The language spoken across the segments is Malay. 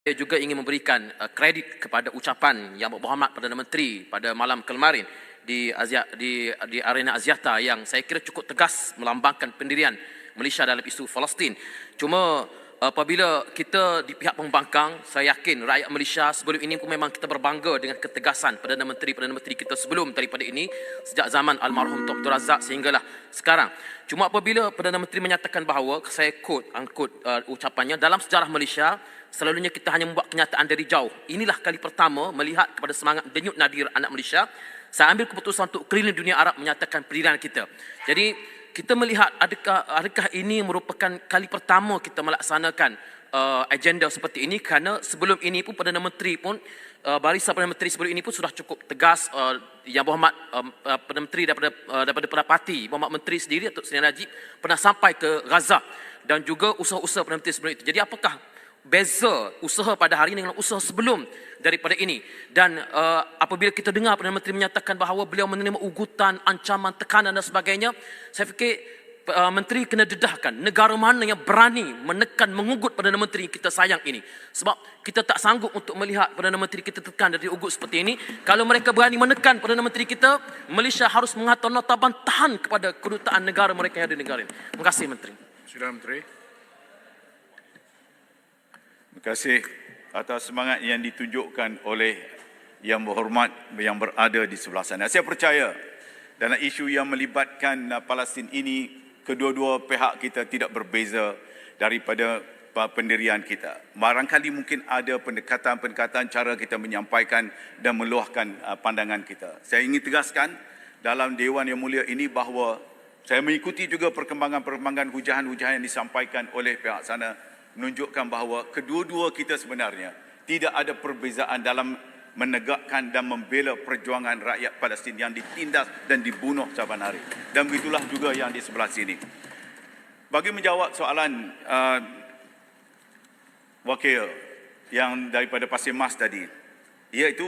Saya juga ingin memberikan kredit kepada ucapan Yang Berhormat Perdana Menteri pada malam kemarin di arena Axiata yang saya kira cukup tegas melambangkan pendirian Malaysia dalam isu Palestin. Cuma apabila kita di pihak pembangkang, saya yakin rakyat Malaysia sebelum ini pun memang kita berbangga dengan ketegasan Perdana Menteri kita sebelum daripada ini, sejak zaman almarhum Dr. Razak sehinggalah sekarang. Cuma apabila Perdana Menteri menyatakan bahawa, saya angkut ucapannya, dalam sejarah Malaysia selalunya kita hanya membuat kenyataan dari jauh. Inilah kali pertama melihat kepada semangat denyut nadir anak Malaysia. Saya ambil keputusan untuk keliling dunia Arab menyatakan pendirian kita. Jadi kita melihat adakah ini merupakan kali pertama kita melaksanakan agenda seperti ini, kerana sebelum ini pun Perdana Menteri pun barisan Perdana Menteri sebelum ini pun sudah cukup tegas. Yang Berhormat Perdana Menteri daripada parti Berhormat Menteri sendiri Datuk Seri Najib pernah sampai ke Gaza dan juga usaha-usaha Perdana Menteri sebelum itu. Jadi apakah beza usaha pada hari ini dengan usaha sebelum daripada ini? Dan apabila kita dengar Perdana Menteri menyatakan bahawa beliau menerima ugutan, ancaman, tekanan dan sebagainya, saya fikir Menteri kena dedahkan negara mana yang berani menekan, mengugut Perdana Menteri kita sayang ini. Sebab kita tak sanggup untuk melihat Perdana Menteri kita tekan dari ugut seperti ini. Kalau mereka berani menekan Perdana Menteri kita, Malaysia harus menghantar nota bantahan kepada kedutaan negara mereka yang ada di negara ini. Terima kasih Menteri. Sudah Menteri. Terima kasih atas semangat yang ditunjukkan oleh Yang Berhormat yang berada di sebelah sana. Saya percaya dalam isu yang melibatkan Palestin ini, kedua-dua pihak kita tidak berbeza daripada pendirian kita. Barangkali mungkin ada pendekatan-pendekatan cara kita menyampaikan dan meluahkan pandangan kita. Saya ingin tegaskan dalam Dewan Yang Mulia ini bahawa saya mengikuti juga perkembangan-perkembangan hujahan-hujahan yang disampaikan oleh pihak sana, menunjukkan bahawa kedua-dua kita sebenarnya tidak ada perbezaan dalam menegakkan dan membela perjuangan rakyat Palestin yang ditindas dan dibunuh saban hari. Dan begitulah juga yang di sebelah sini. Bagi menjawab soalan wakil yang daripada Pasir Mas tadi, iaitu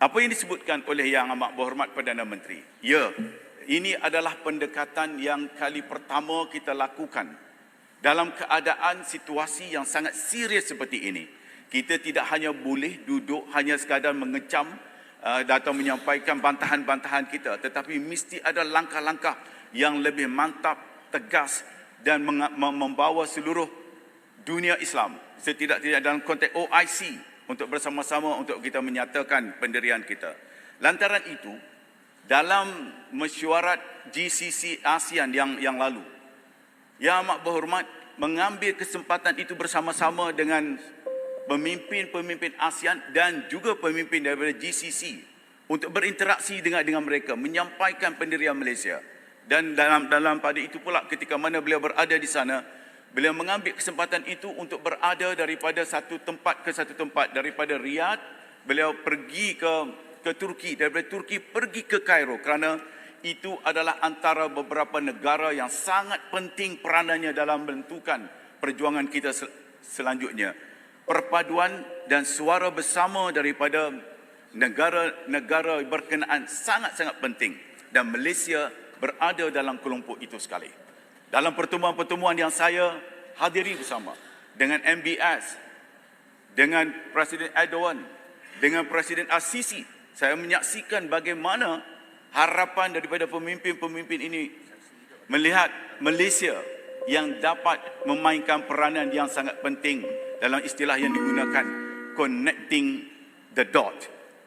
apa yang disebutkan oleh Yang Amat Berhormat Perdana Menteri. Ya, ini adalah pendekatan yang kali pertama kita lakukan dalam keadaan situasi yang sangat serius seperti ini. Kita tidak hanya boleh duduk hanya sekadar mengecam atau menyampaikan bantahan-bantahan kita, tetapi mesti ada langkah-langkah yang lebih mantap, tegas dan membawa seluruh dunia Islam setidak-tidak dalam konteks OIC untuk bersama-sama untuk kita menyatakan pendirian kita. Lantaran itu, dalam mesyuarat GCC ASEAN yang lalu, Yang Amat Berhormat mengambil kesempatan itu bersama-sama dengan pemimpin-pemimpin ASEAN dan juga pemimpin daripada GCC untuk berinteraksi dengan mereka, menyampaikan pendirian Malaysia. Dan dalam pada itu pula, ketika mana beliau berada di sana, beliau mengambil kesempatan itu untuk berada daripada satu tempat ke satu tempat. Daripada Riyadh, beliau pergi ke Turki, daripada Turki pergi ke Kairo, kerana itu adalah antara beberapa negara yang sangat penting peranannya dalam menentukan perjuangan kita selanjutnya. Perpaduan dan suara bersama daripada negara-negara berkenaan sangat-sangat penting dan Malaysia berada dalam kelompok itu sekali. Dalam pertemuan-pertemuan yang saya hadiri bersama dengan MBS, dengan Presiden Erdogan, dengan Presiden Al-Sisi, saya menyaksikan bagaimana harapan daripada pemimpin-pemimpin ini melihat Malaysia yang dapat memainkan peranan yang sangat penting dalam istilah yang digunakan, connecting the dot.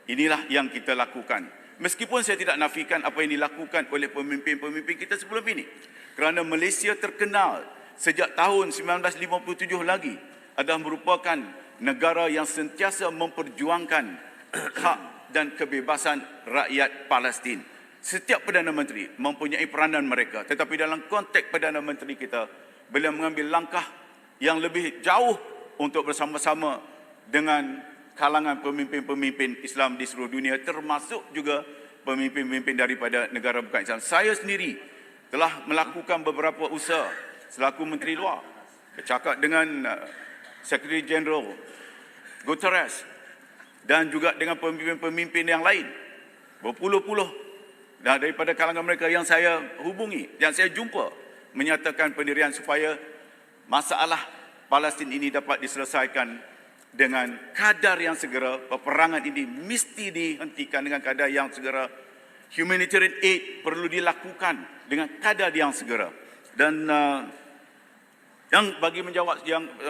Inilah yang kita lakukan. Meskipun saya tidak nafikan apa yang dilakukan oleh pemimpin-pemimpin kita sebelum ini. Kerana Malaysia terkenal sejak tahun 1957 lagi adalah merupakan negara yang sentiasa memperjuangkan hak dan kebebasan rakyat Palestin. Setiap Perdana Menteri mempunyai peranan mereka, tetapi dalam konteks Perdana Menteri kita, beliau mengambil langkah yang lebih jauh untuk bersama-sama dengan kalangan pemimpin-pemimpin Islam di seluruh dunia, termasuk juga pemimpin-pemimpin daripada negara bukan Islam. Saya sendiri telah melakukan beberapa usaha selaku Menteri Luar, bercakap dengan Secretary General Guterres dan juga dengan pemimpin-pemimpin yang lain, berpuluh-puluh daripada kalangan mereka yang saya hubungi, yang saya jumpa, menyatakan pendirian supaya masalah Palestin ini dapat diselesaikan dengan kadar yang segera. Peperangan ini mesti dihentikan dengan kadar yang segera. Humanitarian aid perlu dilakukan dengan kadar yang segera. Dan yang bagi menjawab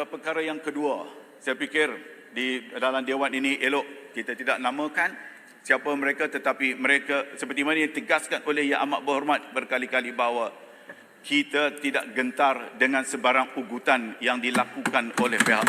perkara yang kedua, saya fikir di dalam dewan ini elok kita tidak namakan siapa mereka, tetapi mereka seperti mana yang tegaskan oleh Yang Amat Berhormat berkali-kali bahawa kita tidak gentar dengan sebarang ugutan yang dilakukan oleh pihak